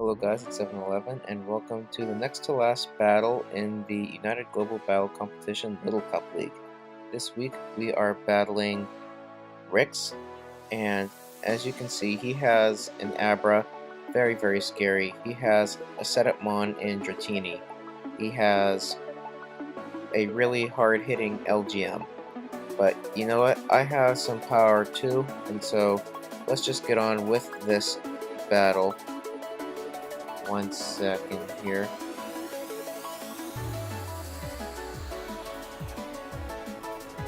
Hello guys, it's 7-Eleven, and welcome to the next to last battle in the United Global Battle Competition Little Cup League. This week we are battling Rickz, and as you can see he has an Abra, very scary. He has a setup Mon in Dratini. He has a really hard hitting LGM. But you know what, I have some power too, and so let's just get on with this battle. 1 second here.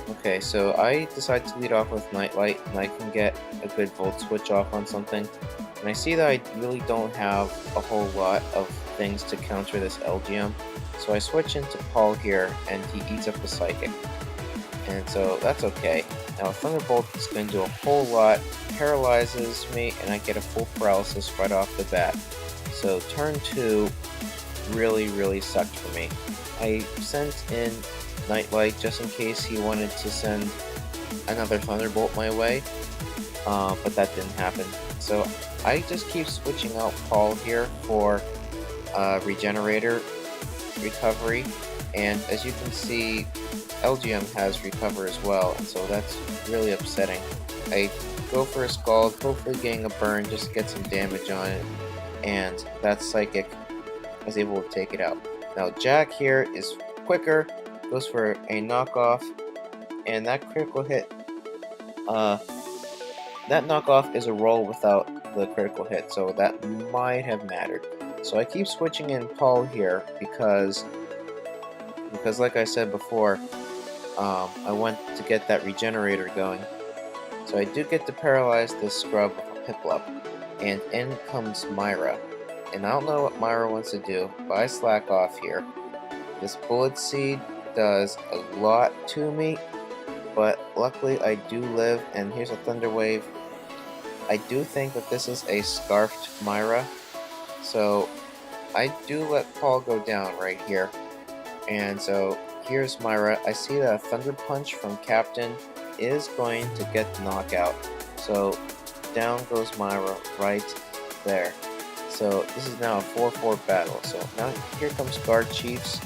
Okay, so I decide to lead off with Nightlight, and I can get a good Volt switch off on something. And I see that I really don't have a whole lot of things to counter this LGM, so I switch into Paul here, and he eats up the Psychic. And so that's okay. Now Thunderbolt is going to do a whole lot, paralyzes me, and I get a full paralysis right off the bat. So turn 2 really sucked for me. I sent in Nightlight just in case he wanted to send another Thunderbolt my way, but that didn't happen. So I just keep switching out Paul here for Regenerator Recovery, and as you can see, LGM has Recover as well, and so that's really upsetting. I go for a Scald, hopefully getting a burn just to get some damage on it, and that Psychic is able to take it out. Now Jack here is quicker, goes for a knockoff, and that critical hit, that knockoff is a roll without the critical hit, so that might have mattered. So I keep switching in Paul here because like I said before, I want to get that regenerator going. So I do get to paralyze this scrub with a Piplup, and in comes Myra. And I don't know what Myra wants to do, but I slack off here. This Bullet Seed does a lot to me, but luckily I do live, and here's a Thunder Wave. I do think that this is a Scarfed Myra, so I do let Paul go down right here. And so here's Myra. I see that a Thunder Punch from Captain is going to get the knockout. So down goes Myra right there. So this is now a 4-4 battle. So now here comes Guard Chiefs.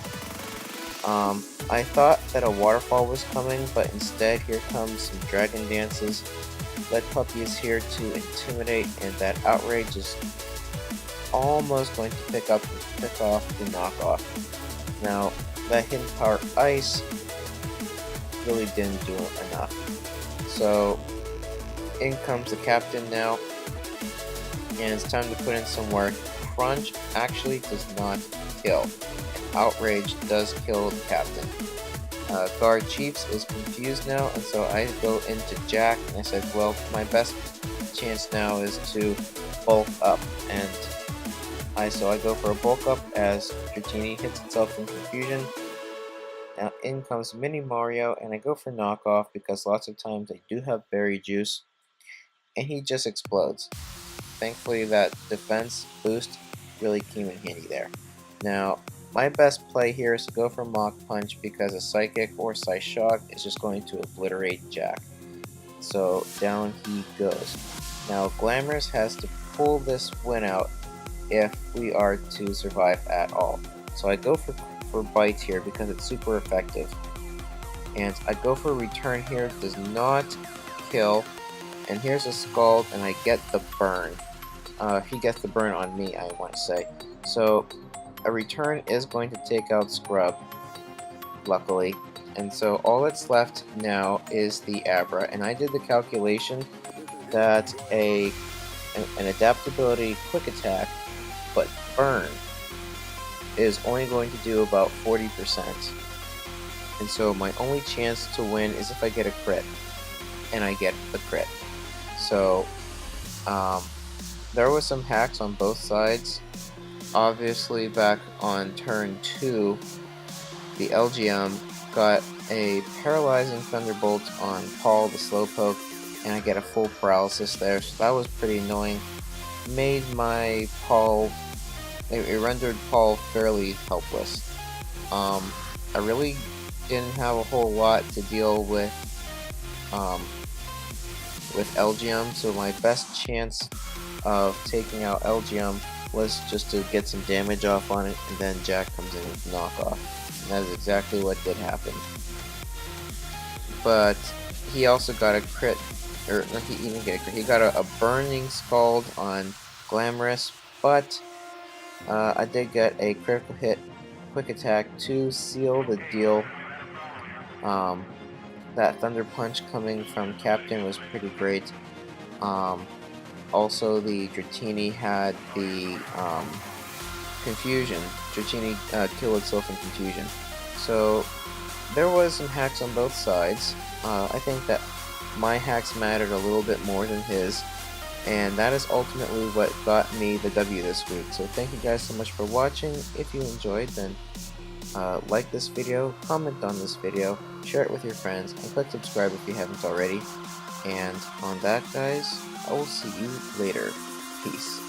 I thought that a Waterfall was coming, but instead here comes some Dragon Dances. Lead Puppy is here to intimidate, and that Outrage is almost going to pick off the knockoff. Now that Hidden Power Ice really didn't do enough. So in comes the Captain now, and it's time to put in some work. Crunch actually does not kill. Outrage does kill the Captain. Guard Chiefs is confused now, and so I go into Jack, and I said, well, my best chance now is to bulk up, and so I go for a bulk up as Dratini hits itself in confusion. Now in comes Mini Mario, and I go for knockoff because lots of times I do have berry juice, and he just explodes. Thankfully that defense boost really came in handy there. Now my best play here is to go for Mach Punch because a Psychic or Psyshock is just going to obliterate Jack. So down he goes. Now Glamorous has to pull this win out if we are to survive at all. So I go for Bite here because it's super effective. And I go for Return here, does not kill. And here's a Scald, and I get the burn. He gets the burn on me, I want to say. So a Return is going to take out Scrub, luckily. And so all that's left now is the Abra. And I did the calculation that an adaptability quick attack, but burn, is only going to do about 40%. And so my only chance to win is if I get a crit. And I get the crit. So there was some hacks on both sides. Obviously back on turn 2, the LGM got a paralyzing Thunderbolt on Paul the Slowpoke, and I get a full paralysis there, so that was pretty annoying. Made my Paul, it rendered Paul fairly helpless. I really didn't have a whole lot to deal with LGM, so my best chance of taking out LGM was just to get some damage off on it, and then Jack comes in with knockoff. And that is exactly what did happen. But he also got a crit, or no, he didn't get a crit. He got a burning scald on Glamorous, but I did get a critical hit, quick attack to seal the deal. That Thunder Punch coming from Captain was pretty great. Also, the Dratini had the Confusion. Dratini killed itself in Confusion. So there was some hacks on both sides. I think that my hacks mattered a little bit more than his, and that is ultimately what got me the W this week. So thank you guys so much for watching. If you enjoyed, then like this video, comment on this video, share it with your friends, and click subscribe if you haven't already. And on that, guys, I will see you later. Peace.